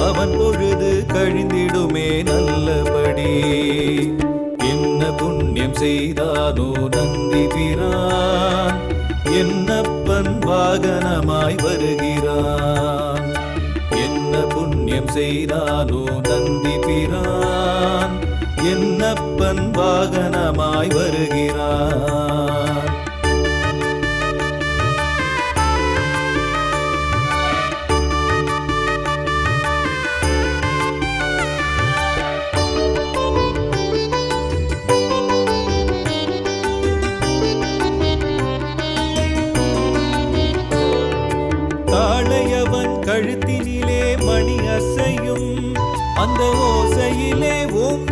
அவன் பொழுது கழிந்திடுமே நல்லபடி. என்ன புண்ணியம் செய்தானோ நந்தி பிரான், என்னப்பன் வாகனமாய் வருகிறான். என்ன புண்ணியம் செய்தானோ நந்தி பிரான், என்னப்பன் வாகனமாய் வருகிறான். காளையவன் கழுத்தினிலே மணி அசையும், அந்த ஓசையிலே ஓம்